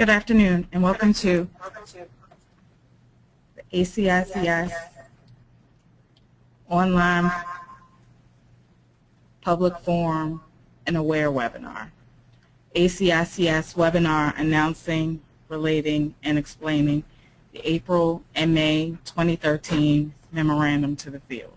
Good afternoon and welcome to the ACICS online public forum and aware webinar. ACICS webinar announcing, relating, and explaining the April and May 2013 memorandum to the field.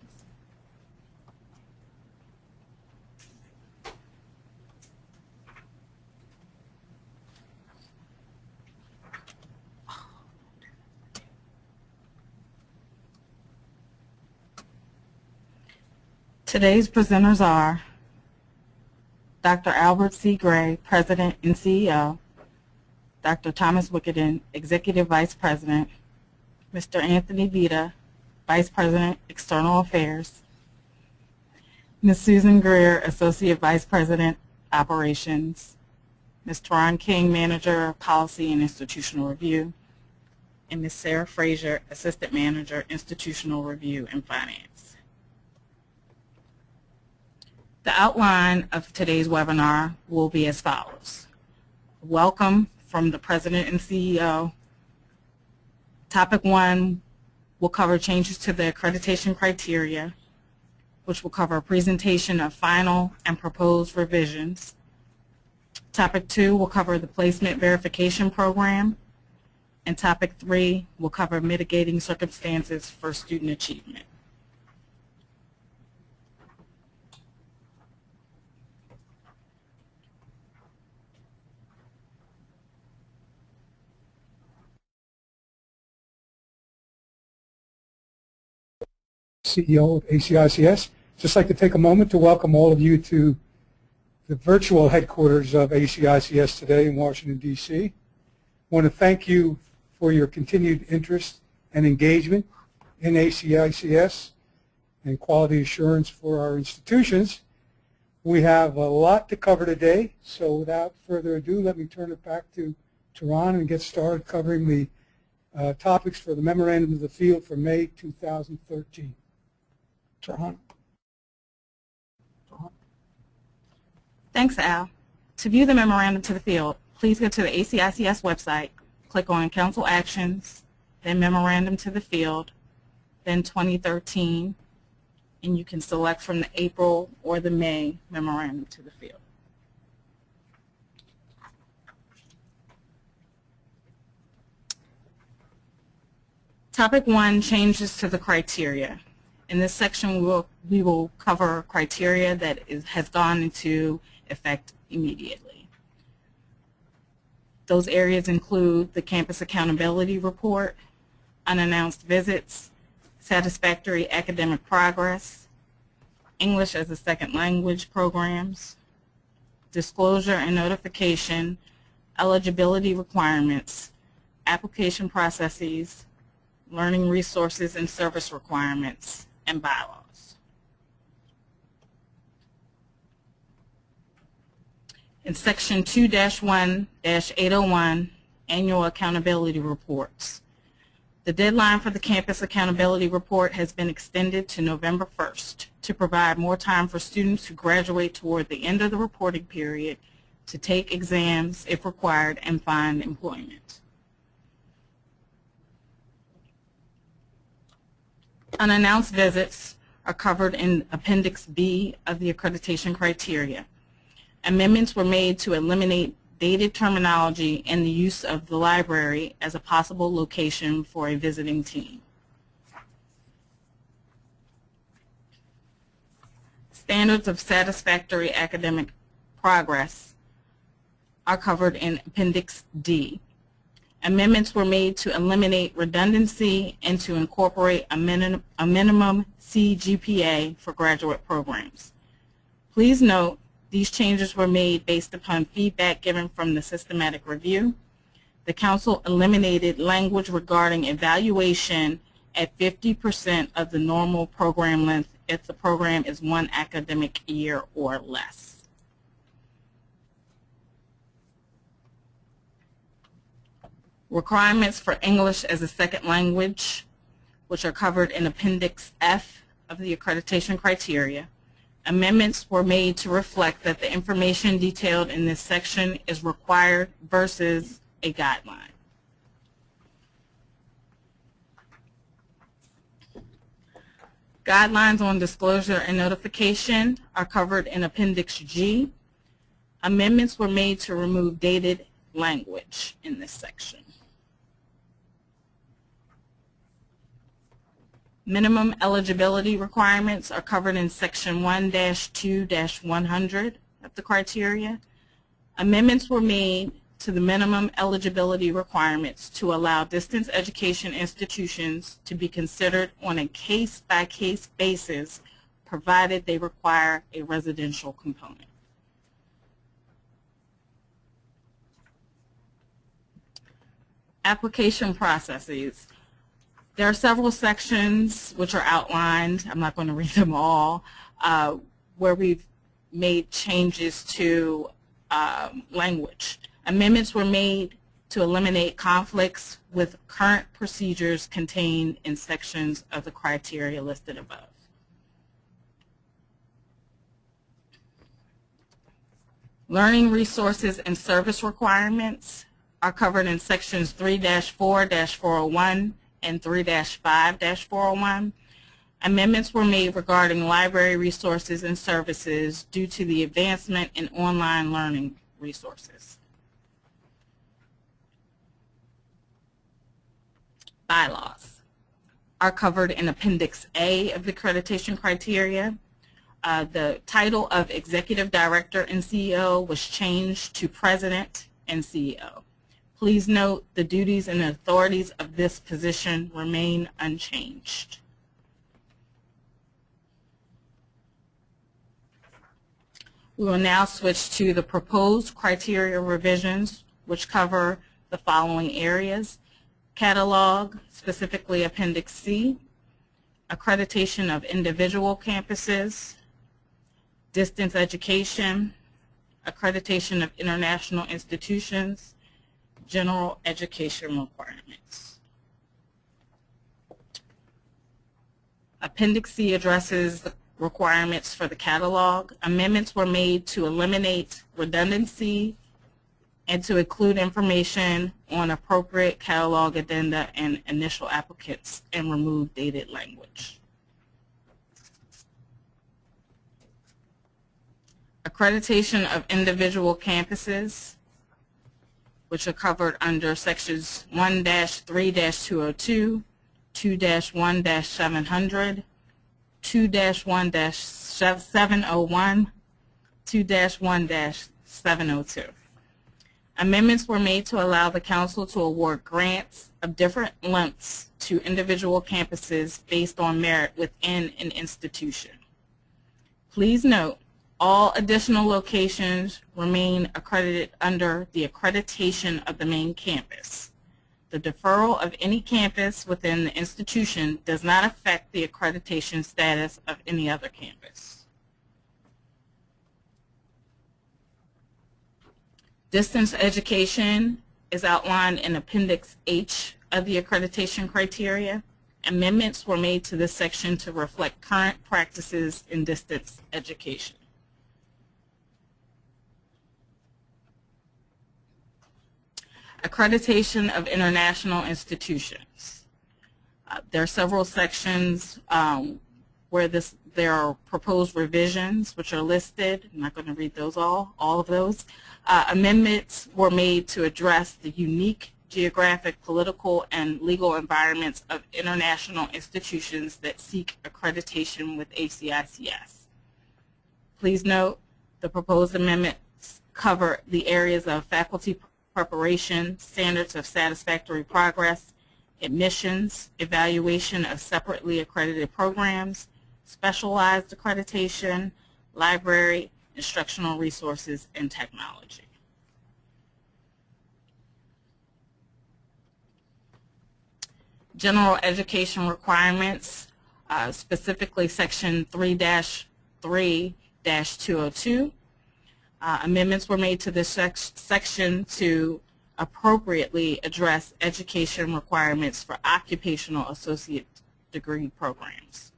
Today's presenters are Dr. Albert C. Gray, President and CEO, Dr. Thomas Wickenden, Executive Vice President, Mr. Anthony Vita, Vice President, External Affairs, Ms. Susan Greer, Associate Vice President, Operations, Ms. Teron King, Manager of Policy and Institutional Review, and Ms. Sarah Frazier, Assistant Manager, Institutional Review and Finance. The outline of today's webinar will be as follows. Welcome from the President and CEO. Topic 1 will cover changes to the accreditation criteria, which will cover a presentation of final and proposed revisions. Topic 2 will cover the placement verification program. And topic 3 will cover mitigating circumstances for student achievement. CEO of ACICS. Just like to take a moment to welcome all of you to the virtual headquarters of ACICS today in Washington, D.C. I want to thank you for your continued interest and engagement in ACICS and quality assurance for our institutions. We have a lot to cover today, so without further ado, let me turn it back to Teron and get started covering the topics for the Memorandum of the Field for May 2013. Thanks, Al. To view the memorandum to the field, please go to the ACICS website, click on Council Actions, then Memorandum to the Field, then 2013, and you can select from the April or the May Memorandum to the Field. Topic 1, changes to the criteria. In this section, we will cover criteria that has gone into effect immediately. Those areas include the Campus Accountability Report, unannounced visits, satisfactory academic progress, English as a second language programs, disclosure and notification, eligibility requirements, application processes, learning resources and service requirements, and bylaws. In Section 2-1-801, Annual Accountability Reports, the deadline for the Campus Accountability Report has been extended to November 1st to provide more time for students who graduate toward the end of the reporting period to take exams if required and find employment. Unannounced visits are covered in Appendix B of the accreditation criteria. Amendments were made to eliminate dated terminology and the use of the library as a possible location for a visiting team. Standards of satisfactory academic progress are covered in Appendix D. Amendments were made to eliminate redundancy and to incorporate a minimum CGPA for graduate programs. Please note these changes were made based upon feedback given from the systematic review. The Council eliminated language regarding evaluation at 50% of the normal program length if the program is 1 academic year or less. Requirements for English as a second language, which are covered in Appendix F of the accreditation criteria. Amendments were made to reflect that the information detailed in this section is required versus a guideline. Guidelines on disclosure and notification are covered in Appendix G. Amendments were made to remove dated language in this section. Minimum eligibility requirements are covered in Section 1-2-100 of the criteria. Amendments were made to the minimum eligibility requirements to allow distance education institutions to be considered on a case-by-case basis, provided they require a residential component. Application processes. There are several sections which are outlined, I'm not going to read them all, where we've made changes to language. Amendments were made to eliminate conflicts with current procedures contained in sections of the criteria listed above. Learning resources and service requirements are covered in sections 3-4-401 and 3-5-401. Amendments were made regarding library resources and services due to the advancement in online learning resources. Bylaws are covered in Appendix A of the accreditation criteria. The title of Executive Director and CEO was changed to President and CEO. Please note the duties and authorities of this position remain unchanged. We will now switch to the proposed criteria revisions, which cover the following areas: catalog, specifically Appendix C, accreditation of individual campuses, distance education, accreditation of international institutions, general education requirements. Appendix C addresses the requirements for the catalog. Amendments were made to eliminate redundancy and to include information on appropriate catalog addenda and initial applicants and remove dated language. Accreditation of individual campuses, which are covered under sections 1-3-202, 2-1-700, 2-1-701, 2-1-702. Amendments were made to allow the Council to award grants of different lengths to individual campuses based on merit within an institution. Please note, all additional locations remain accredited under the accreditation of the main campus. The deferral of any campus within the institution does not affect the accreditation status of any other campus. Distance education is outlined in Appendix H of the accreditation criteria. Amendments were made to this section to reflect current practices in distance education. Accreditation of international institutions. There are several sections where there are proposed revisions which are listed. I'm not going to read those all of those. Amendments were made to address the unique geographic, political, and legal environments of international institutions that seek accreditation with ACICS. Please note the proposed amendments cover the areas of faculty preparation, standards of satisfactory progress, admissions, evaluation of separately accredited programs, specialized accreditation, library, instructional resources, and technology. General education requirements, specifically Section 3-3-202. Amendments were made to this section to appropriately address education requirements for occupational associate degree programs.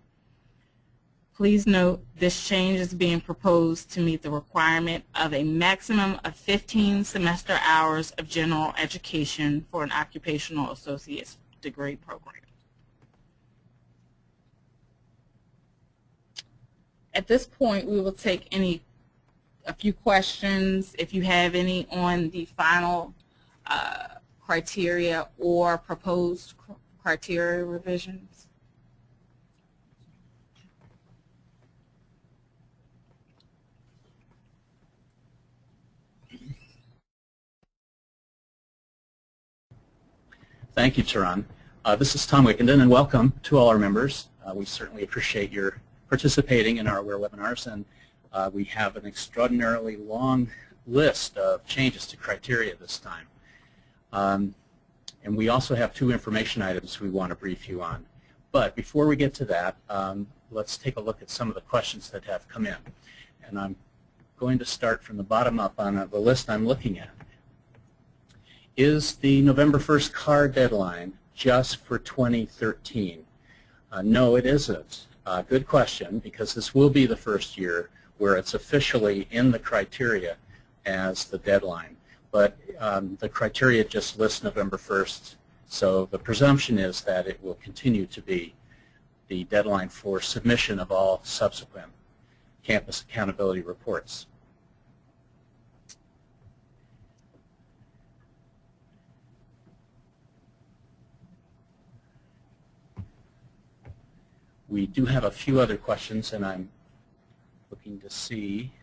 Please note this change is being proposed to meet the requirement of a maximum of 15 semester hours of general education for an occupational associate's degree program. At this point, we will take a few questions, if you have any, on the final criteria or proposed criteria revisions. Thank you, Taran. This is Tom Wickenden, and welcome to all our members. We certainly appreciate your participating in our AWARE webinars, and we have an extraordinarily long list of changes to criteria this time. And we also have 2 information items we want to brief you on. But before we get to that, let's take a look at some of the questions that have come in. And I'm going to start from the bottom up on the list I'm looking at. Is the November 1st CAR deadline just for 2013? No, it isn't. Good question, because this will be the first year where it's officially in the criteria as the deadline. But the criteria just lists November 1st, so the presumption is that it will continue to be the deadline for submission of all subsequent campus accountability reports. We do have a few other questions, and I'm looking to see.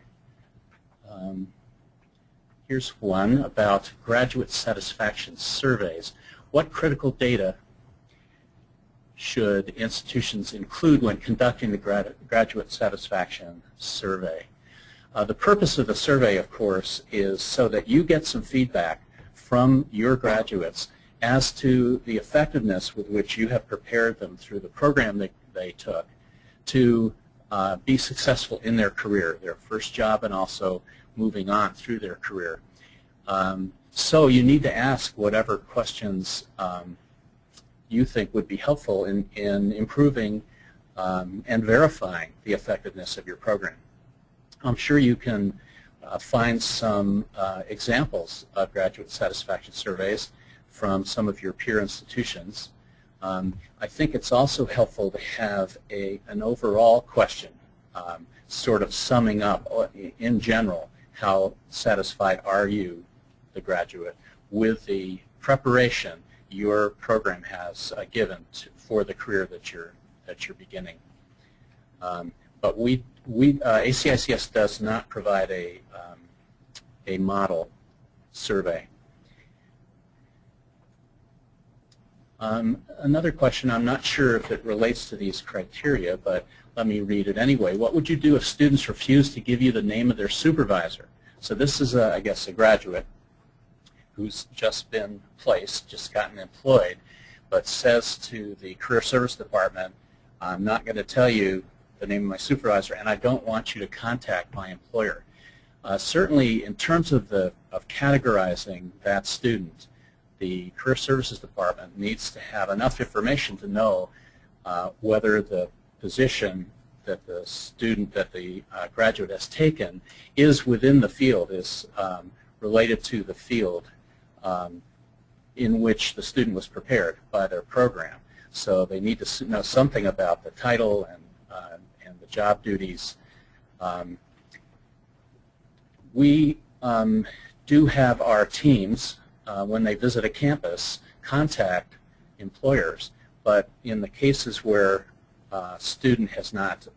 Here's one about graduate satisfaction surveys. What critical data should institutions include when conducting the graduate satisfaction survey? The purpose of the survey, of course, is so that you get some feedback from your graduates as to the effectiveness with which you have prepared them through the program that they took to be successful in their career, their first job, and also moving on through their career. So you need to ask whatever questions you think would be helpful in improving and verifying the effectiveness of your program. I'm sure you can find some examples of graduate satisfaction surveys from some of your peer institutions. I think it's also helpful to have an overall question, sort of summing up in general how satisfied are you, the graduate, with the preparation your program has given for the career that you're beginning. But ACICS does not provide a model survey. Another question, I'm not sure if it relates to these criteria, but let me read it anyway. What would you do if students refuse to give you the name of their supervisor? So this is, I guess, a graduate who's just been placed, just gotten employed, but says to the Career Service Department, I'm not going to tell you the name of my supervisor, and I don't want you to contact my employer. Certainly, in terms of categorizing that student, the Career Services Department needs to have enough information to know whether the position that the student, that the graduate has taken is within the field, is related to the field in which the student was prepared by their program. So they need to know something about the title and the job duties. We do have our teams, when they visit a campus, contact employers, but in the cases where a student has not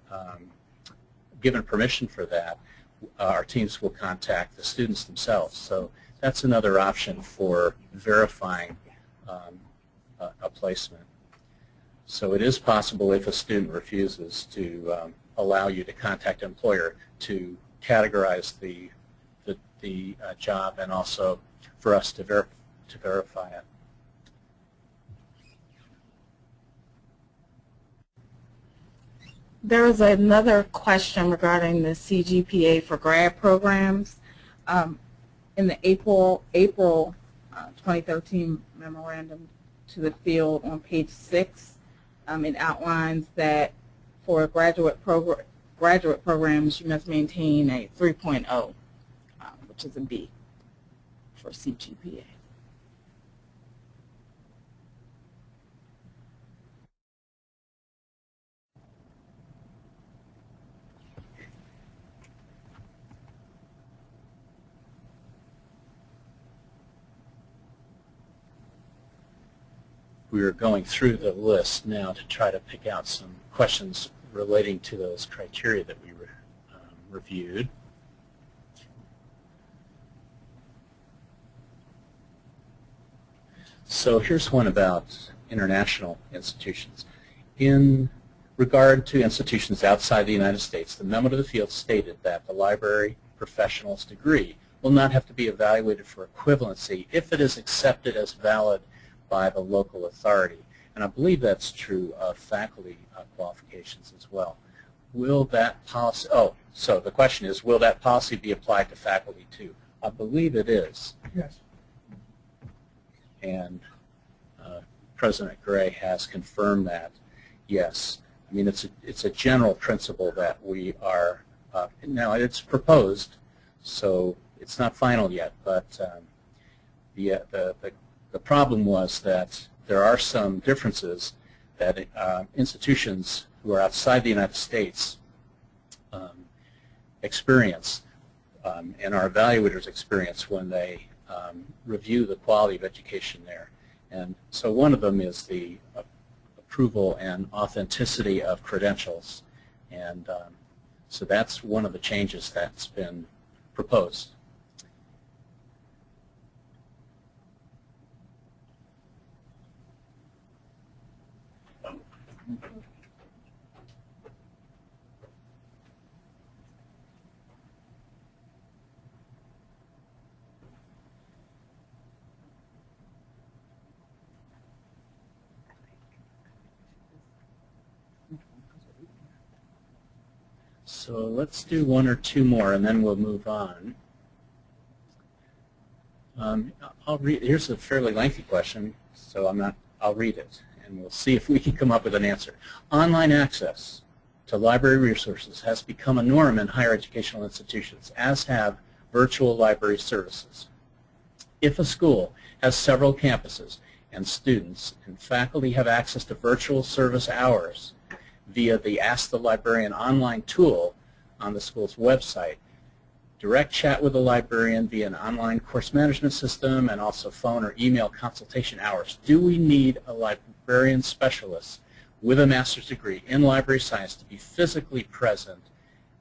given permission for that, our teams will contact the students themselves. So that's another option for verifying a placement. So it is possible, if a student refuses to allow you to contact an employer, to categorize the job, and also for us to verify it. There is another question regarding the CGPA for grad programs. In the April 2013 memorandum to the field on page 6, it outlines that for graduate programs, you must maintain a 3.0, which is a B for CGPA. We are going through the list now to try to pick out some questions relating to those criteria that we reviewed. So here's one about international institutions. In regard to institutions outside the United States, the memo to the field stated that the library professional's degree will not have to be evaluated for equivalency if it is accepted as valid by the local authority. And I believe that's true of faculty qualifications as well. Will that policy, so the question is, will that policy be applied to faculty too? I believe it is. Yes. And President Gray has confirmed that, yes. I mean, it's a general principle that we are, now it's proposed, so it's not final yet, but the problem was that there are some differences that institutions who are outside the United States experience and our evaluators experience when they review the quality of education there. And so one of them is the approval and authenticity of credentials. And so that's one of the changes that's been proposed. So let's do one or two more, and then we'll move on. I'll read. Here's a fairly lengthy question, so I'll read it, and we'll see if we can come up with an answer. Online access to library resources has become a norm in higher educational institutions, as have virtual library services. If a school has several campuses and students and faculty have access to virtual service hours via the Ask the Librarian online tool on the school's website, direct chat with the librarian via an online course management system, and also phone or email consultation hours. Do we need a librarian specialist with a master's degree in library science to be physically present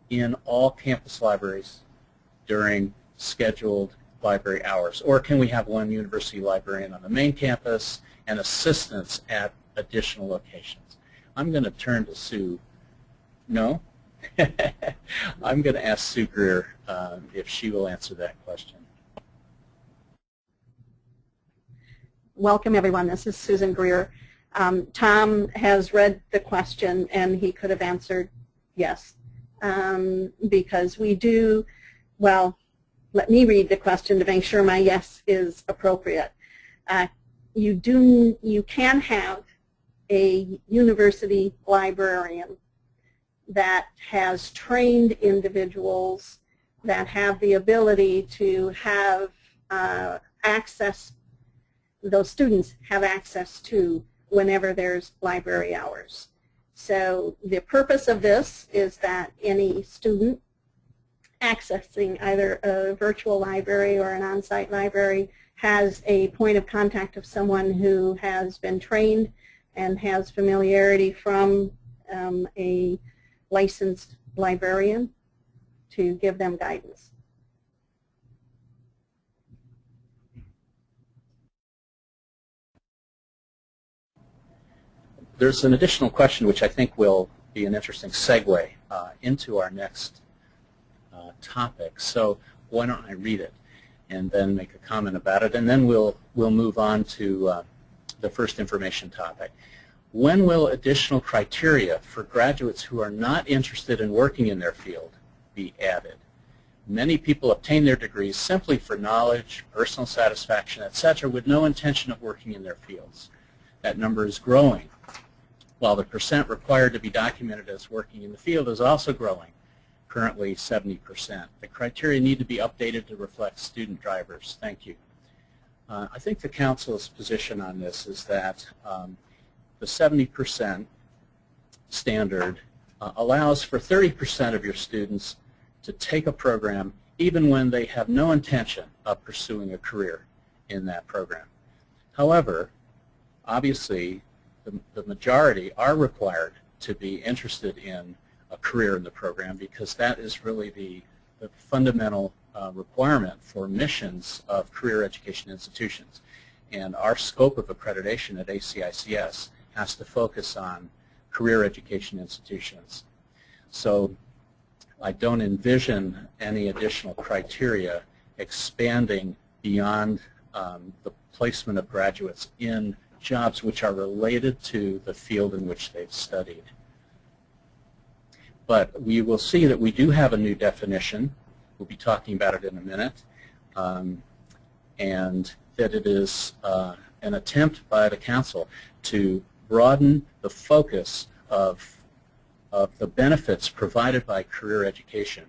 in all campus libraries during scheduled library hours? Or can we have one university librarian on the main campus and assistants at additional locations? I'm going to turn to Sue. No? I'm going to ask Sue Greer if she will answer that question. Welcome, everyone. This is Susan Greer. Tom has read the question, and he could have answered yes, because we do, well, let me read the question to make sure my yes is appropriate. You can have a university librarian that has trained individuals that have the ability to have access, those students have access to whenever there's library hours. So the purpose of this is that any student accessing either a virtual library or an on-site library has a point of contact of someone who has been trained and has familiarity from a licensed librarian to give them guidance. There's an additional question which I think will be an interesting segue into our next topic. So why don't I read it and then make a comment about it, and then we'll move on to the first information topic. When will additional criteria for graduates who are not interested in working in their field be added? Many people obtain their degrees simply for knowledge, personal satisfaction, etc., with no intention of working in their fields. That number is growing. while the percent required to be documented as working in the field is also growing, currently 70%. The criteria need to be updated to reflect student drivers. Thank you. I think the Council's position on this is that the 70% standard allows for 30% of your students to take a program even when they have no intention of pursuing a career in that program. However, obviously, the majority are required to be interested in a career in the program because that is really the fundamental requirement for missions of career education institutions. And our scope of accreditation at ACICS has to focus on career education institutions. So I don't envision any additional criteria expanding beyond the placement of graduates in jobs which are related to the field in which they've studied. But we will see that we do have a new definition. We'll be talking about it in a minute. And that it is an attempt by the Council to broaden the focus of the benefits provided by career education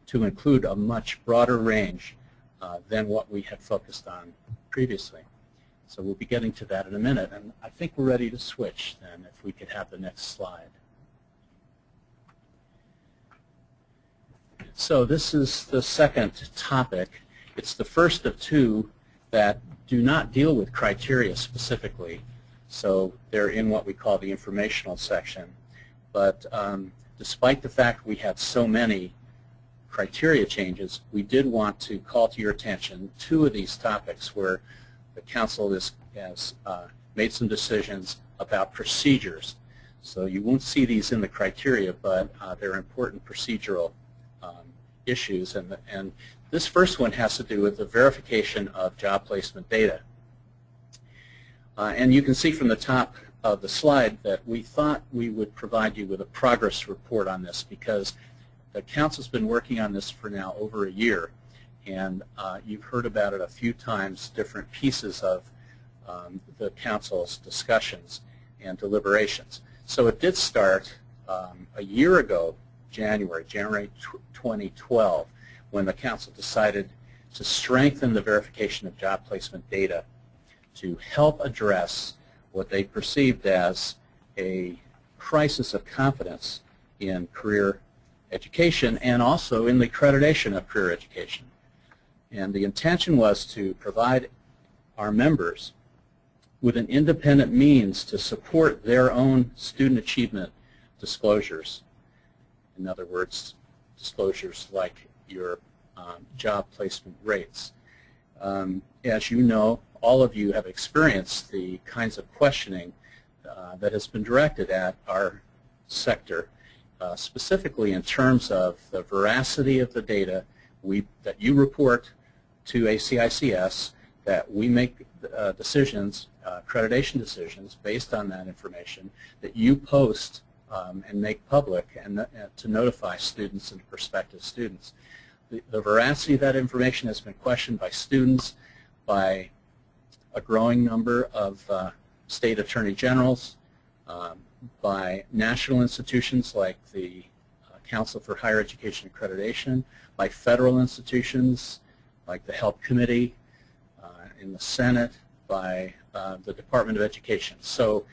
to include a much broader range than what we had focused on previously. So we'll be getting to that in a minute, and I think we're ready to switch then, if we could have the next slide. So this is the second topic. It's the first of two that do not deal with criteria specifically, so they're in what we call the informational section. But despite the fact we had so many criteria changes, we did want to call to your attention two of these topics where the Council has made some decisions about procedures. So you won't see these in the criteria, but they're important procedural issues. And this first one has to do with the verification of job placement data. And you can see from the top of the slide that we thought we would provide you with a progress report on this because the Council's been working on this for now over a year, and you've heard about it a few times, different pieces of the Council's discussions and deliberations. So it did start a year ago, January 2012, when the Council decided to strengthen the verification of job placement data to help address what they perceived as a crisis of confidence in career education and also in the accreditation of career education. And the intention was to provide our members with an independent means to support their own student achievement disclosures. In other words, disclosures like your job placement rates. As you know, all of you have experienced the kinds of questioning that has been directed at our sector, specifically in terms of the veracity of the data that you report to ACICS, that we make decisions, accreditation decisions based on that information, that you post and make public and to notify students and prospective students. The veracity of that information has been questioned by students, by a growing number of state attorney generals, by national institutions like the Council for Higher Education Accreditation, by federal institutions like the Help Committee in the Senate, by the Department of Education. So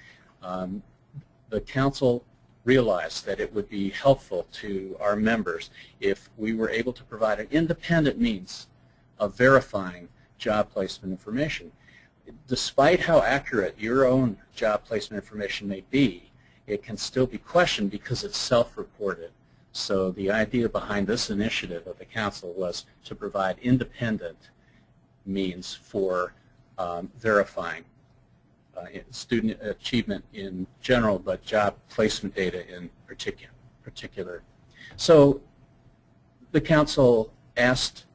the Council realized that it would be helpful to our members if we were able to provide an independent means of verifying job placement information. Despite how accurate your own job placement information may be, it can still be questioned because it's self-reported. So the idea behind this initiative of the Council was to provide independent means for verifying student achievement in general, but job placement data in particular. So the Council asked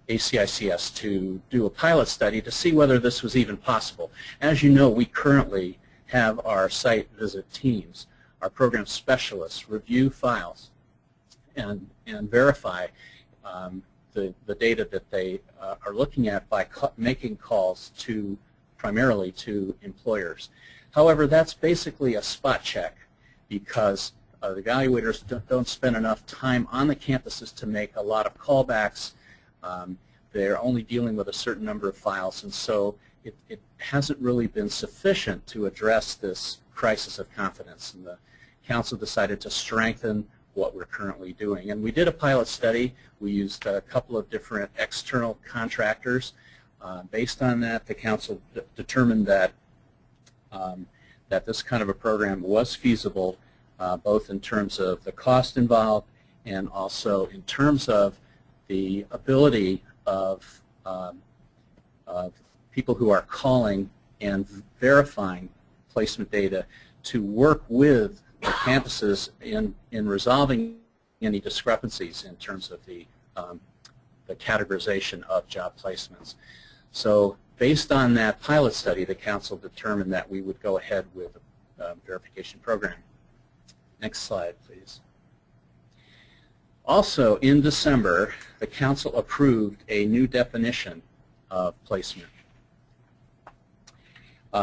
ACICS to do a pilot study to see whether this was even possible. As you know, we currently have our site visit teams, our program specialists, review files and verify the data that they are looking at by making calls primarily to employers. However, that's basically a spot check because the evaluators don't spend enough time on the campuses to make a lot of callbacks. They're only dealing with a certain number of files, and so it hasn't really been sufficient to address this crisis of confidence. And the council decided to strengthen what we're currently doing. And we did a pilot study. We used a couple of different external contractors. Based on that, the council determined that that this kind of a program was feasible, both in terms of the cost involved and also in terms of the ability of people who are calling and verifying placement data to work with the campuses in resolving any discrepancies in terms of the categorization of job placements. So based on that pilot study, the council determined that we would go ahead with a verification program. Next slide, please. Also, in December, the council approved a new definition of placement.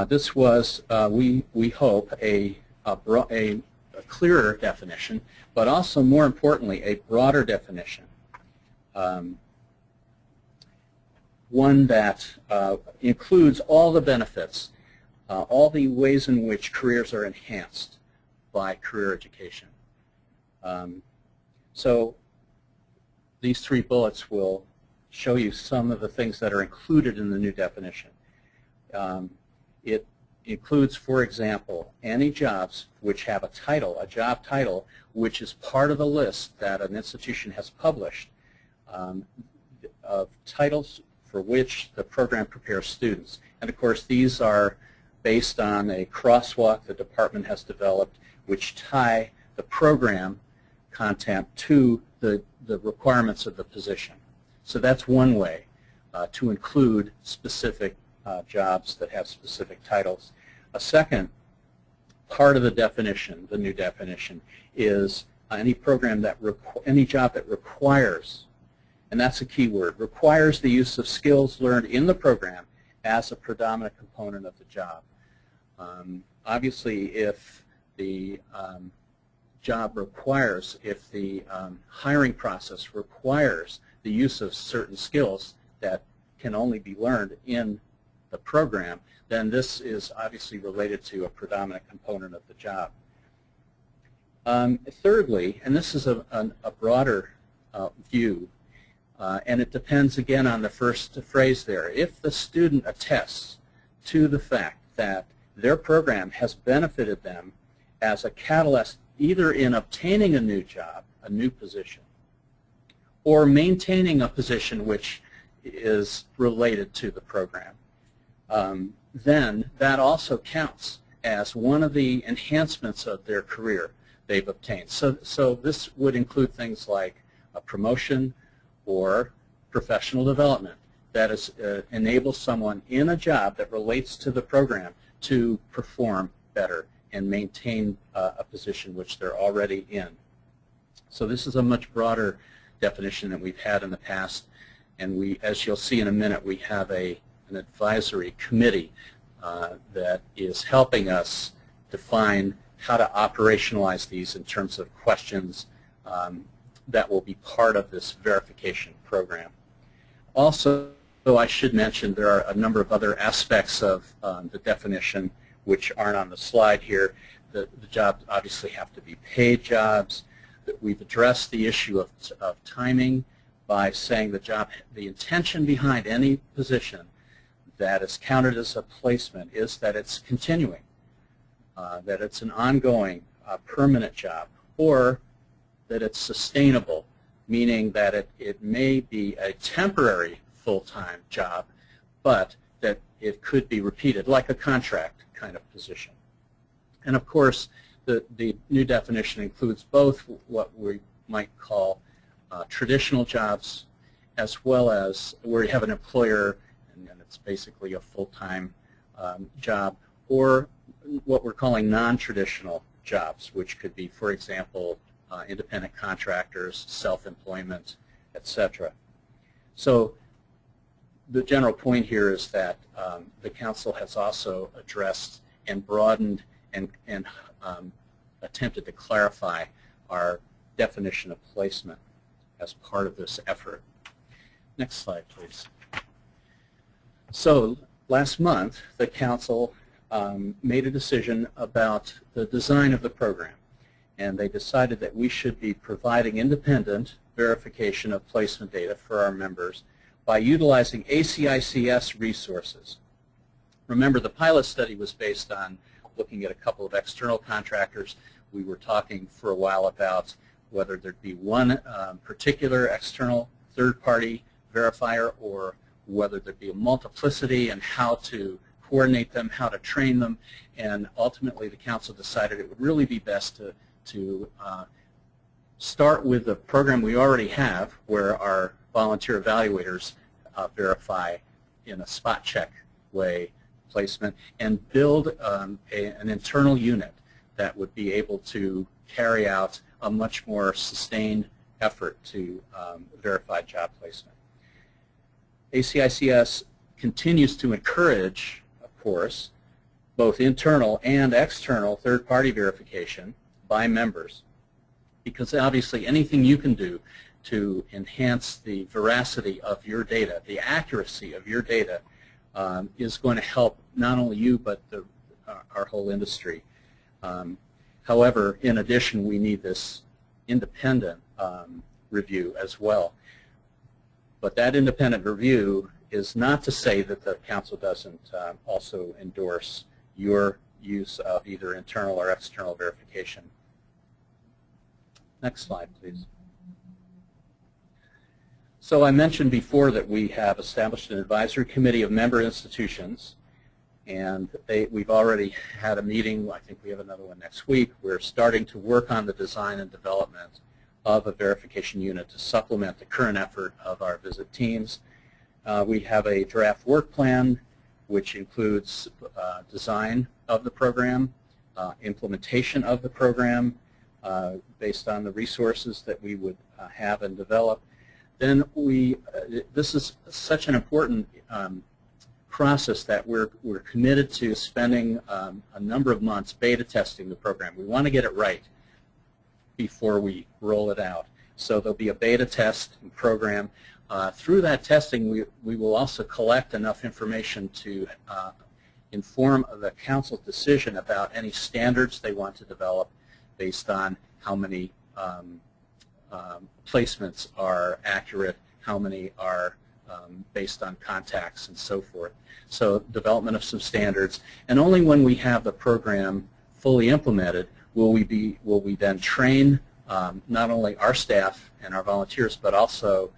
This was, we hope, a clearer definition, but also, more importantly, a broader definition. One that includes all the benefits, all the ways in which careers are enhanced by career education. So these 3 bullets will show you some of the things that are included in the new definition. It includes, for example, any jobs which have a title, a job title, which is part of the list that an institution has published of titles for which the program prepares students. And of course, these are based on a crosswalk the department has developed which tie the program content to the requirements of the position. So that's one way to include specific jobs that have specific titles. A second part of the definition, the new definition, is any program that any job that requires, and that's a key word, requires the use of skills learned in the program as a predominant component of the job. Obviously, if the job requires, if the hiring process requires the use of certain skills that can only be learned in the program, then this is obviously related to a predominant component of the job. Thirdly, and this is a broader view, and it depends again on the first phrase there, if the student attests to the fact that their program has benefited them as a catalyst either in obtaining a new job, a new position, or maintaining a position which is related to the program, then that also counts as one of the enhancements of their career they've obtained. So this would include things like a promotion or professional development that is, enables someone in a job that relates to the program to perform better and maintain a position which they're already in. So this is a much broader definition than we've had in the past, and we, as you'll see in a minute, we have an advisory committee that is helping us define how to operationalize these in terms of questions that will be part of this verification program. Also, I should mention there are a number of other aspects of the definition which aren't on the slide here. The jobs obviously have to be paid jobs. We've addressed the issue of timing by saying the intention behind any position that is counted as a placement is that it's continuing, that it's an ongoing, permanent job, or that it's sustainable, meaning that it may be a temporary full-time job, but that it could be repeated, like a contract kind of position. And of course, the new definition includes both what we might call traditional jobs, as well as where you have an employer and it's basically a full-time job, or what we're calling non-traditional jobs, which could be, for example, independent contractors, self-employment, etc. So the general point here is that the council has also addressed and broadened and attempted to clarify our definition of placement as part of this effort. Next slide, please. So last month, the Council made a decision about the design of the program, and they decided that we should be providing independent verification of placement data for our members by utilizing ACICS resources. Remember, the pilot study was based on looking at a couple of external contractors. We were talking for a while about whether there'd be one particular external third-party verifier or whether there'd be a multiplicity and how to coordinate them, how to train them, and ultimately the Council decided it would really be best to start with the program we already have where our volunteer evaluators verify in a spot check way placement and build an internal unit that would be able to carry out a much more sustained effort to verify job placement. ACICS continues to encourage, of course, both internal and external third-party verification by members, because obviously anything you can do to enhance the veracity of your data, the accuracy of your data, is going to help not only you but our whole industry. However, in addition, we need this independent review as well. But that independent review is not to say that the Council doesn't also endorse your use of either internal or external verification. Next slide, please. So I mentioned before that we have established an advisory committee of member institutions, and we've already had a meeting. I think we have another one next week. We're starting to work on the design and development of a verification unit to supplement the current effort of our visit teams. We have a draft work plan which includes design of the program, implementation of the program based on the resources that we would have and develop. Then this is such an important process that we're committed to spending a number of months beta testing the program. We want to get it right before we roll it out. So there'll be a beta test program. Through that testing, we will also collect enough information to inform the Council's decision about any standards they want to develop based on how many placements are accurate, how many are based on contacts and so forth. So development of some standards, and only when we have the program fully implemented will we then train not only our staff and our volunteers but also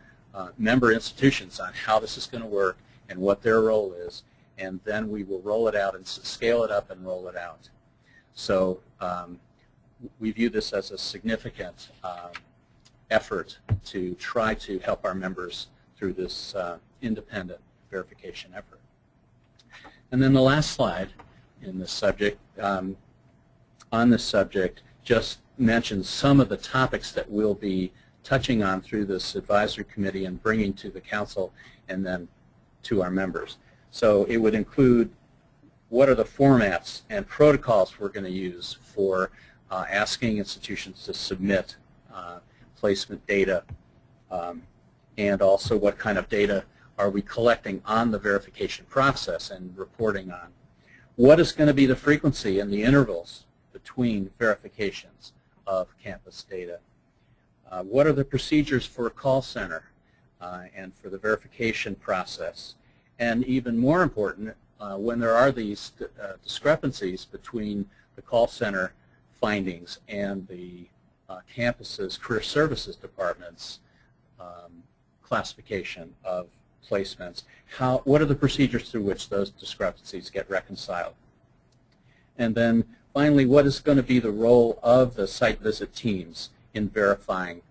member institutions on how this is going to work and what their role is, and then we will roll it out and scale it up and roll it out. So we view this as a significant effort to try to help our members through this independent verification effort. And then the last slide in this subject, on this subject, just mentions some of the topics that we'll be touching on through this advisory committee and bringing to the Council and then to our members. So it would include what are the formats and protocols we're going to use for asking institutions to submit placement data, and also what kind of data are we collecting on the verification process and reporting on. What is going to be the frequency and the intervals between verifications of campus data? What are the procedures for a call center and for the verification process? And even more important, when there are these discrepancies between the call center findings and the campus's career services department's classification of placements, what are the procedures through which those discrepancies get reconciled? And then finally, what is going to be the role of the site visit teams in verifying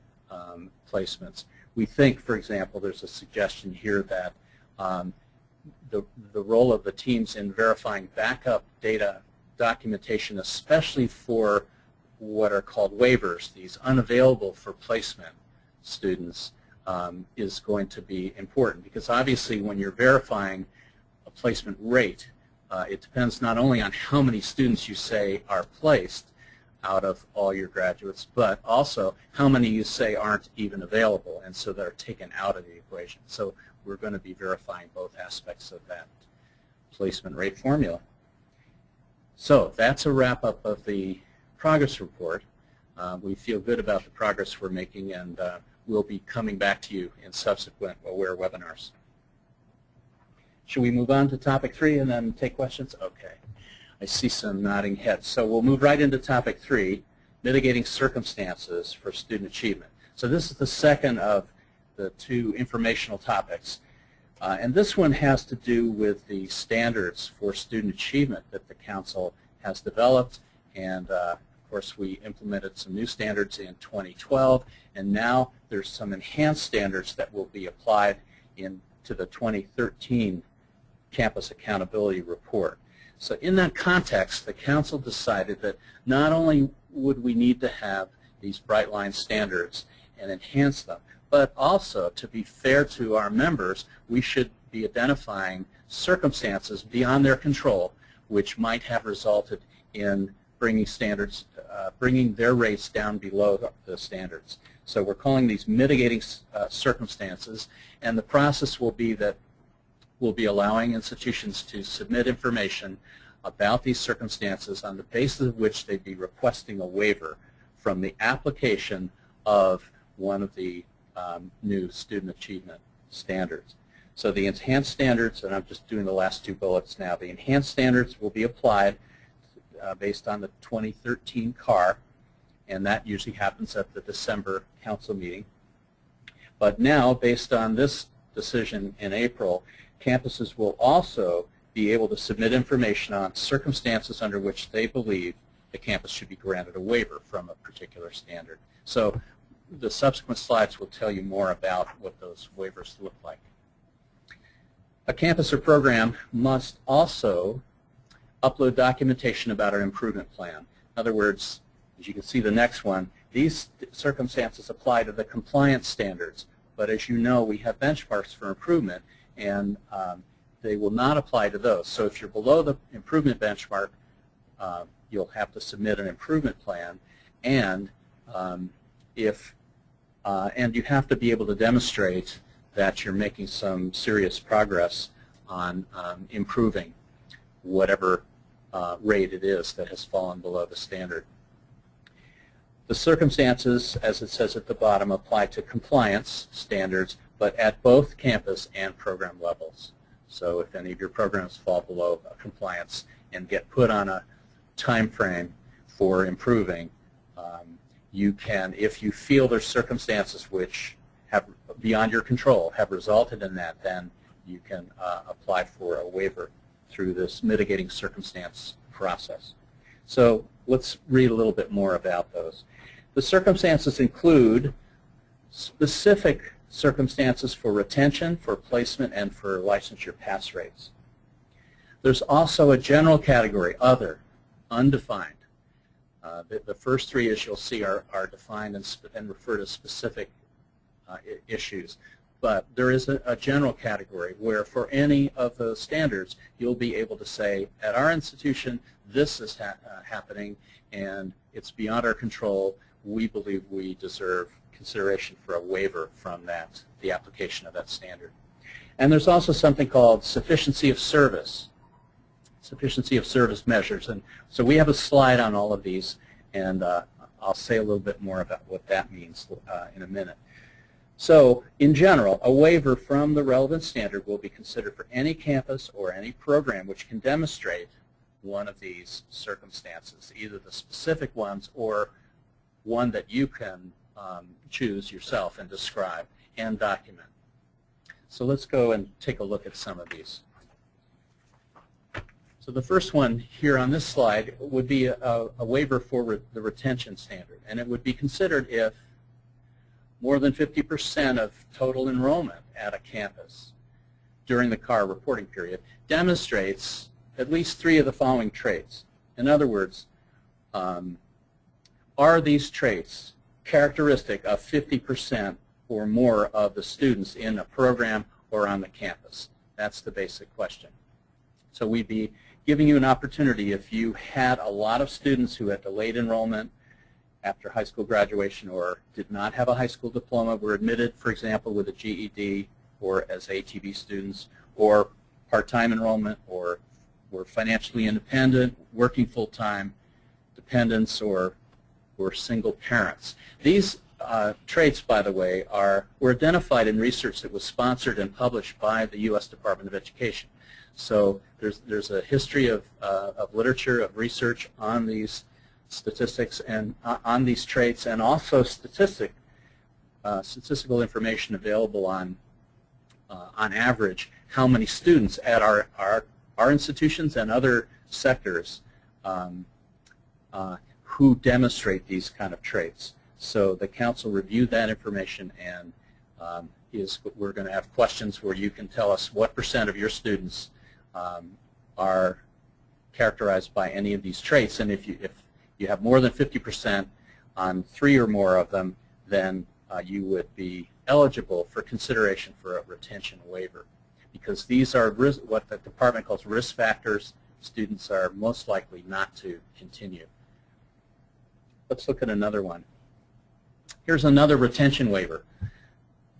placements? We think, for example, there's a suggestion here that the role of the teams in verifying backup data documentation, especially for what are called waivers, these unavailable for placement students, is going to be important, because obviously when you're verifying a placement rate, It depends not only on how many students you say are placed out of all your graduates, but also how many you say aren't even available, and so they're taken out of the equation. So we're going to be verifying both aspects of that placement rate formula. So that's a wrap-up of the progress report. We feel good about the progress we're making, and we'll be coming back to you in subsequent AWARE webinars. Should we move on to topic 3 and then take questions? Okay. I see some nodding heads. So we'll move right into topic 3, mitigating circumstances for student achievement. So this is the second of the 2 informational topics. And this one has to do with the standards for student achievement that the Council has developed. And of course, we implemented some new standards in 2012. And now there's some enhanced standards that will be applied to the 2013 Campus Accountability Report. So in that context, the Council decided that not only would we need to have these bright line standards and enhance them, but also, to be fair to our members, we should be identifying circumstances beyond their control which might have resulted in bringing their rates down below the standards. So we're calling these mitigating circumstances, and the process will be that we'll be allowing institutions to submit information about these circumstances on the basis of which they'd be requesting a waiver from the application of one of the new student achievement standards. So the enhanced standards, and I'm just doing the last 2 bullets now, the enhanced standards will be applied based on the 2013 CAR, and that usually happens at the December Council meeting. But now, based on this decision in April, campuses will also be able to submit information on circumstances under which they believe the campus should be granted a waiver from a particular standard. So the subsequent slides will tell you more about what those waivers look like. A campus or program must also upload documentation about our improvement plan. In other words, as you can see the next one, these circumstances apply to the compliance standards, but as you know, we have benchmarks for improvement, and they will not apply to those. So if you're below the improvement benchmark, you'll have to submit an improvement plan, and you have to be able to demonstrate that you're making some serious progress on improving whatever rate it is that has fallen below the standard. The circumstances, as it says at the bottom, apply to compliance standards, but at both campus and program levels. So if any of your programs fall below compliance and get put on a time frame for improving, you can, if you feel there's circumstances which have, beyond your control, have resulted in that, then you can apply for a waiver through this mitigating circumstance process. So let's read a little bit more about those. The circumstances include specific circumstances for retention, for placement, and for licensure pass rates. There's also a general category, other, undefined. The first 3, as you'll see, are defined and refer to specific issues. But there is a general category where for any of those standards, you'll be able to say, at our institution, this is happening, and it's beyond our control. We believe we deserve consideration for a waiver from that, the application of that standard. And there's also something called sufficiency of service measures. And so we have a slide on all of these, and I'll say a little bit more about what that means in a minute. So in general, a waiver from the relevant standard will be considered for any campus or any program which can demonstrate one of these circumstances, either the specific ones or one that you can choose yourself and describe and document. So let's go and take a look at some of these. So the first one here on this slide would be a waiver for the retention standard, and it would be considered if more than 50% of total enrollment at a campus during the CAR reporting period demonstrates at least 3 of the following traits. In other words, are these traits characteristic of 50% or more of the students in a program or on the campus? That's the basic question. So we'd be giving you an opportunity, if you had a lot of students who had delayed enrollment after high school graduation or did not have a high school diploma, were admitted, for example, with a GED or as ATB students, or part-time enrollment, or were financially independent, working full-time, dependents, or single parents. These traits, by the way, were identified in research that was sponsored and published by the U.S. Department of Education. So there's a history of literature, of research on these statistics and on these traits, and also statistical information available on average how many students at our institutions and other sectors who demonstrate these kind of traits. So the council reviewed that information, and we're going to have questions where you can tell us what % of your students are characterized by any of these traits, and if you have more than 50% on 3 or more of them, then you would be eligible for consideration for a retention waiver, because these are what the department calls risk factors. Students are most likely not to continue. Let's look at another one. Here's another retention waiver.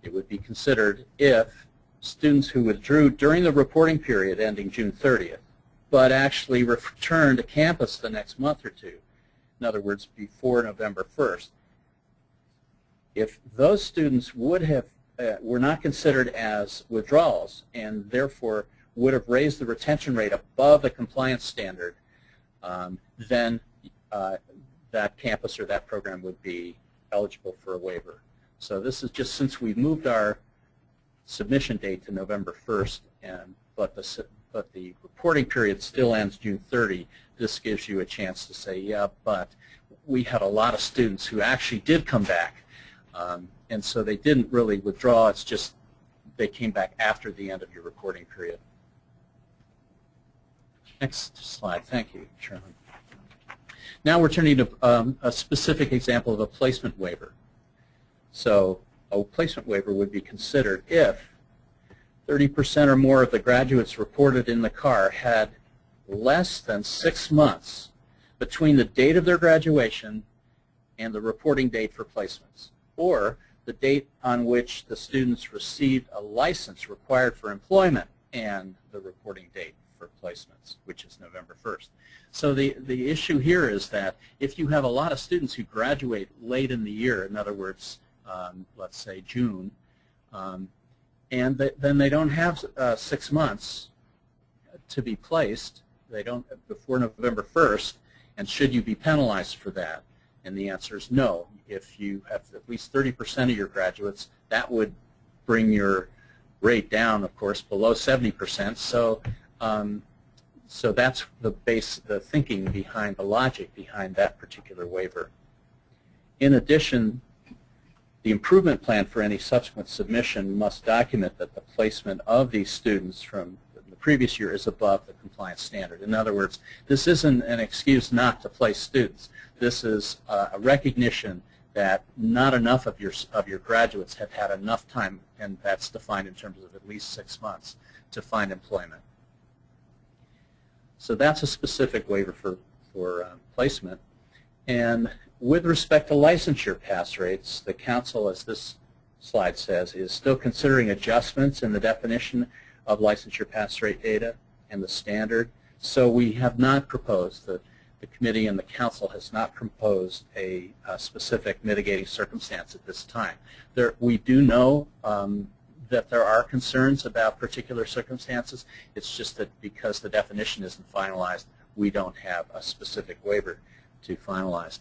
It would be considered if students who withdrew during the reporting period ending June 30th, but actually returned to campus the next month or two, in other words, before November 1st, if those students were not considered as withdrawals and therefore would have raised the retention rate above the compliance standard, then that campus or that program would be eligible for a waiver. So this is just since we've moved our submission date to November 1st, but the reporting period still ends June 30, this gives you a chance to say, yeah, but we had a lot of students who actually did come back, and so they didn't really withdraw. It's just they came back after the end of your reporting period. Next slide. Thank you, Chairman. Now we're turning to a specific example of a placement waiver. So a placement waiver would be considered if 30% or more of the graduates reported in the CAR had less than 6 months between the date of their graduation and the reporting date for placements, or the date on which the students received a license required for employment and the reporting date for placements, which is November 1st. So the issue here is that if you have a lot of students who graduate late in the year, in other words, let's say June, and then they don't have 6 months to be placed, they don't before November 1st, and should you be penalized for that? And the answer is no. If you have at least 30% of your graduates, that would bring your rate down, of course, below 70%. So that's the thinking behind, the logic behind that particular waiver. In addition, the improvement plan for any subsequent submission must document that the placement of these students from the previous year is above the compliance standard. In other words, this isn't an excuse not to place students. This is a recognition that not enough of your graduates have had enough time, and that's defined in terms of at least 6 months, to find employment. So that's a specific waiver for placement. And with respect to licensure pass rates, the council, as this slide says, is still considering adjustments in the definition of licensure pass rate data and the standard. So we have not proposed, the committee and the council has not proposed a specific mitigating circumstance at this time. We do know that there are concerns about particular circumstances. It's just that because the definition isn't finalized, we don't have a specific waiver to finalize.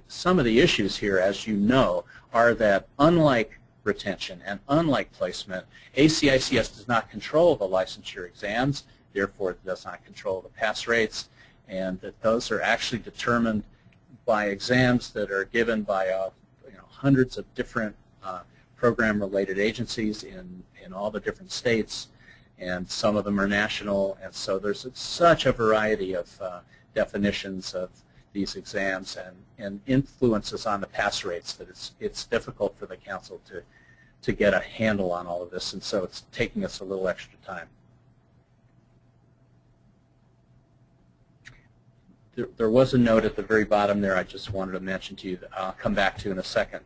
Some of the issues here, as you know, are that unlike retention and unlike placement, ACICS does not control the licensure exams, therefore it does not control the pass rates, and that those are actually determined by exams that are given by hundreds of different program-related agencies in all the different states, and some of them are national, and so there's such a variety of definitions of these exams and influences on the pass rates that it's difficult for the council to get a handle on all of this, and so it's taking us a little extra time. there was a note at the very bottom there I just wanted to mention to you that I'll come back to in a second,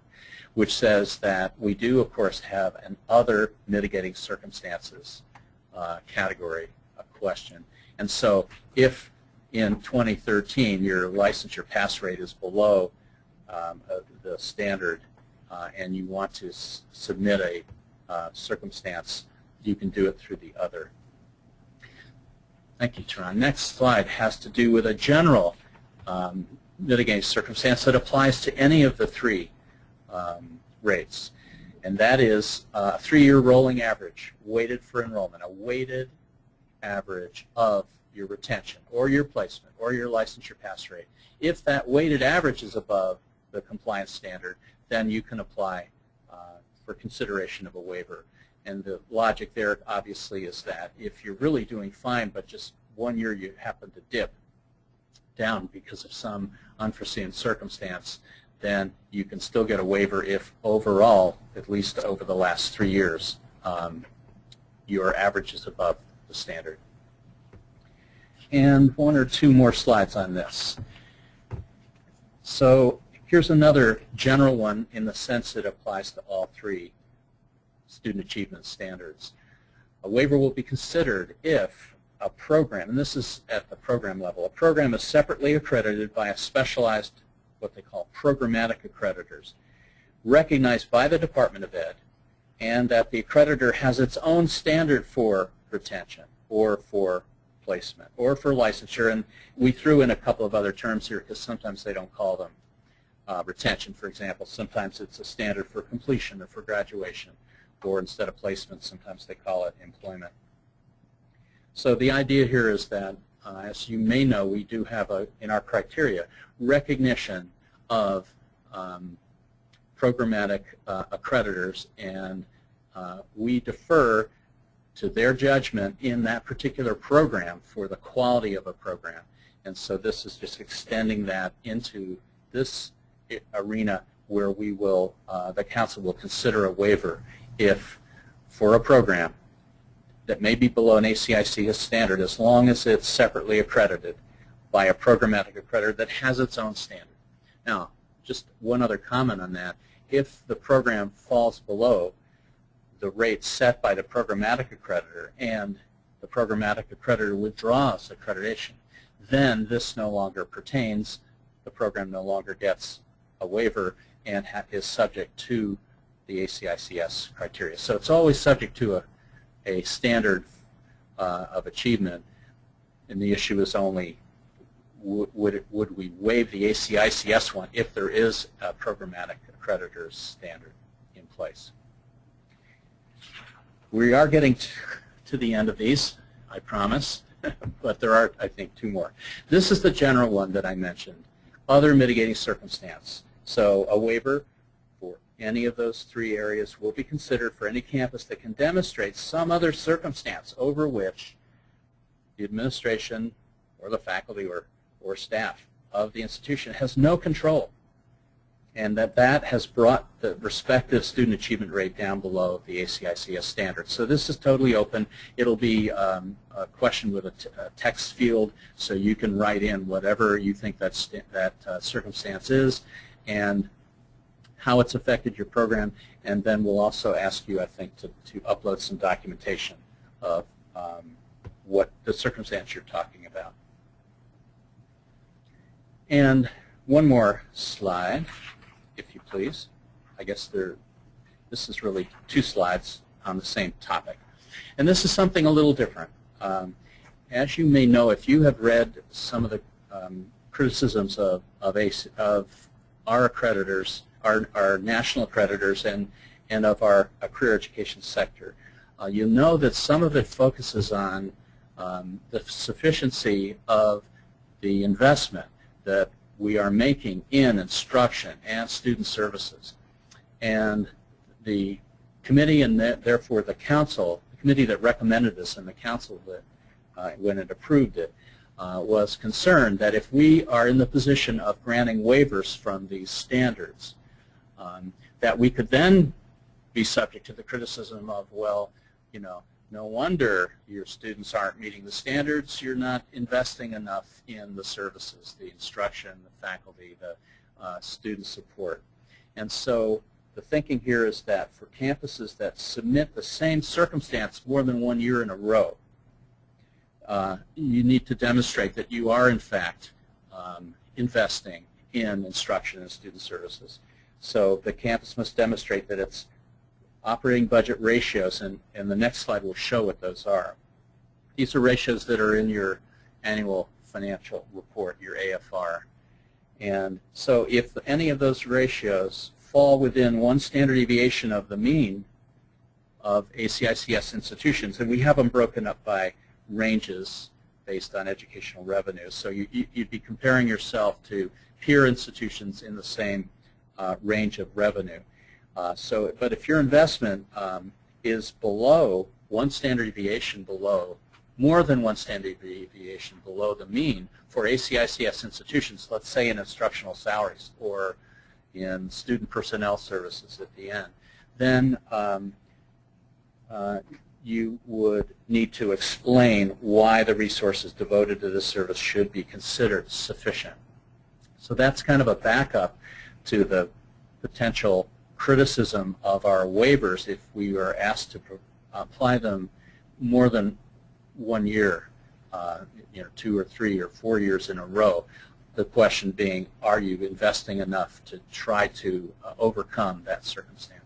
which says that we do, of course, have an other mitigating circumstances category of question. And so if in 2013 your licensure pass rate is below the standard and you want to submit a circumstance, you can do it through the other. Thank you, Teron. Next slide has to do with a general mitigating circumstance that applies to any of the three rates, and that is a 3-year rolling average weighted for enrollment, a weighted average of your retention or your placement or your licensure pass rate. If that weighted average is above the compliance standard, then you can apply for consideration of a waiver. And the logic there obviously is that if you're really doing fine but just 1 year you happen to dip down because of some unforeseen circumstance, then you can still get a waiver if overall, at least over the last 3 years, your average is above the standard. And 1 or 2 more slides on this. So here's another general one in the sense it applies to all 3 student achievement standards. A waiver will be considered if a program, and this is at the program level, a program is separately accredited by a specialized, what they call programmatic accreditors, recognized by the Department of Ed, and that the accreditor has its own standard for retention or for placement or for licensure. And we threw in a couple of other terms here because sometimes they don't call them retention, for example. Sometimes it's a standard for completion or for graduation, or instead of placement, sometimes they call it employment. So the idea here is that, as you may know, we do have in our criteria recognition of programmatic accreditors, and we defer to their judgment in that particular program for the quality of a program. And so this is just extending that into this arena where we will, the council will consider a waiver if for a program that may be below an ACICS standard, as long as it's separately accredited by a programmatic accreditor that has its own standard. Now, just one other comment on that. If the program falls below the rate set by the programmatic accreditor and the programmatic accreditor withdraws accreditation, then this no longer pertains. The program no longer gets a waiver and is subject to the ACICS criteria. So it's always subject to a standard of achievement, and the issue is only would we waive the ACICS one if there is a programmatic accreditor's standard in place. We are getting to the end of these, I promise, but there are, I think, 2 more. This is the general one that I mentioned, other mitigating circumstance. So a waiver for any of those 3 areas will be considered for any campus that can demonstrate some other circumstance over which the administration or the faculty or staff of the institution has no control, and that has brought the respective student achievement rate down below the ACICS standard. So this is totally open. It'll be a question with a text field, so you can write in whatever you think that circumstance is and how it's affected your program, and then we'll also ask you, I think, to upload some documentation of what the circumstance you're talking about. And one more slide, if you please. I guess this is really 2 slides on the same topic. And this is something a little different. As you may know, if you have read some of the criticisms of our accreditors, our national accreditors, and of our career education sector, you'll know that some of it focuses on the sufficiency of the investment that we are making in instruction and student services. And the committee and therefore the council, the committee that recommended this and the council that when it approved it, was concerned that if we are in the position of granting waivers from these standards, that we could then be subject to the criticism of, well, you know, no wonder your students aren't meeting the standards. You're not investing enough in the services, the instruction, the faculty, the student support. And so the thinking here is that for campuses that submit the same circumstance more than 1 year in a row, you need to demonstrate that you are, in fact, investing in instruction and student services. So the campus must demonstrate that its operating budget ratios, and the next slide will show what those are. These are ratios that are in your annual financial report, your AFR. And so if any of those ratios fall within one standard deviation of the mean of ACICS institutions, and we have them broken up by ranges based on educational revenue. So you'd be comparing yourself to peer institutions in the same range of revenue. But if your investment is below one standard deviation below, more than one standard deviation below the mean for ACICS institutions, let's say in instructional salaries or in student personnel services at the end, then you would need to explain why the resources devoted to this service should be considered sufficient. So that's kind of a backup to the potential criticism of our waivers if we are asked to apply them more than 1 year, 2 or 3 or 4 years in a row. The question being, are you investing enough to try to overcome that circumstance?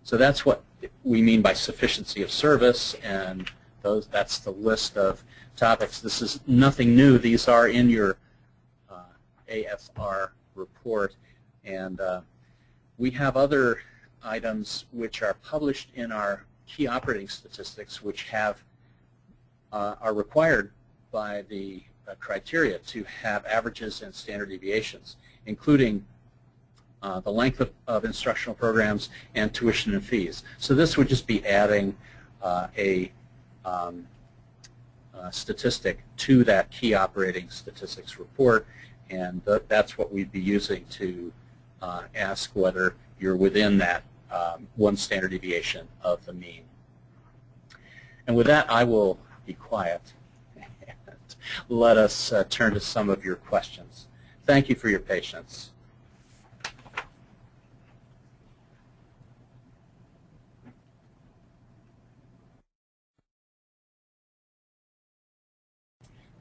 So that's what we mean by sufficiency of service, and that's the list of topics. This is nothing new. These are in your AFR report, and we have other items which are published in our key operating statistics, which are required by the criteria to have averages and standard deviations, including the length of instructional programs and tuition and fees. So this would just be adding a statistic to that key operating statistics report, and that's what we'd be using to ask whether you're within that one standard deviation of the mean. And with that, I will be quiet and let us turn to some of your questions. Thank you for your patience.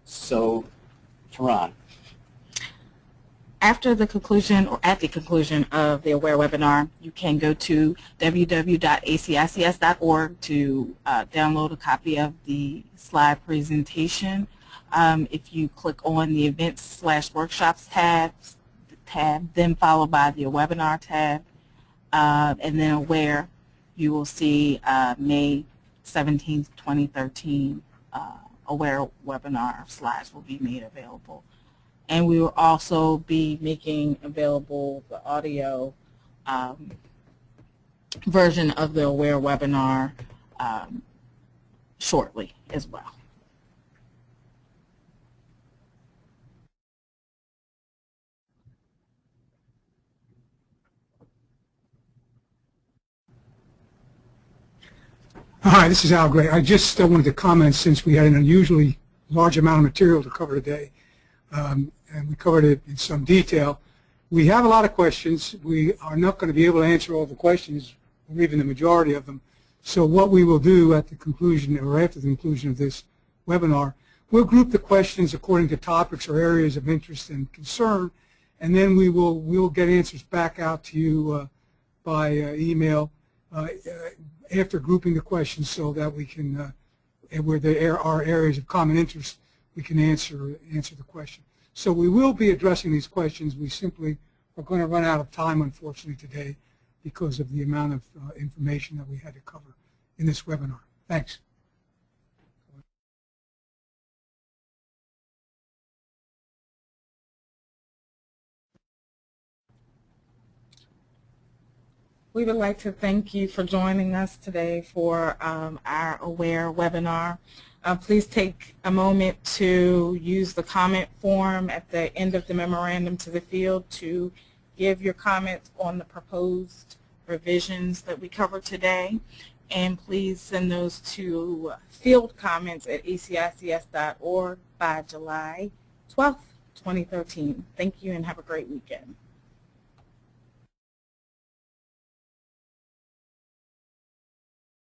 So, Tehran. After the conclusion or at the conclusion of the AWARE webinar, you can go to www.acics.org to download a copy of the slide presentation. If you click on the Events/Workshops tab, then followed by the webinar tab, and then AWARE, you will see May 17th, 2013 AWARE webinar slides will be made available. And we will also be making available the audio version of the AWARE webinar shortly as well. Hi, this is Al Gray. I just wanted to comment, since we had an unusually large amount of material to cover today, and we covered it in some detail. We have a lot of questions. We are not going to be able to answer all the questions, or even the majority of them. So what we will do at the conclusion, or after the conclusion of this webinar, we'll group the questions according to topics or areas of interest and concern, and then we'll get answers back out to you by email after grouping the questions, so that we can, where there are areas of common interest, we can answer the question. So we will be addressing these questions. We simply are going to run out of time, unfortunately, today because of the amount of information that we had to cover in this webinar. Thanks. We would like to thank you for joining us today for our AWARE webinar. Please take a moment to use the comment form at the end of the memorandum to the field to give your comments on the proposed revisions that we covered today. And please send those to fieldcomments@acics.org by July 12th, 2013. Thank you and have a great weekend.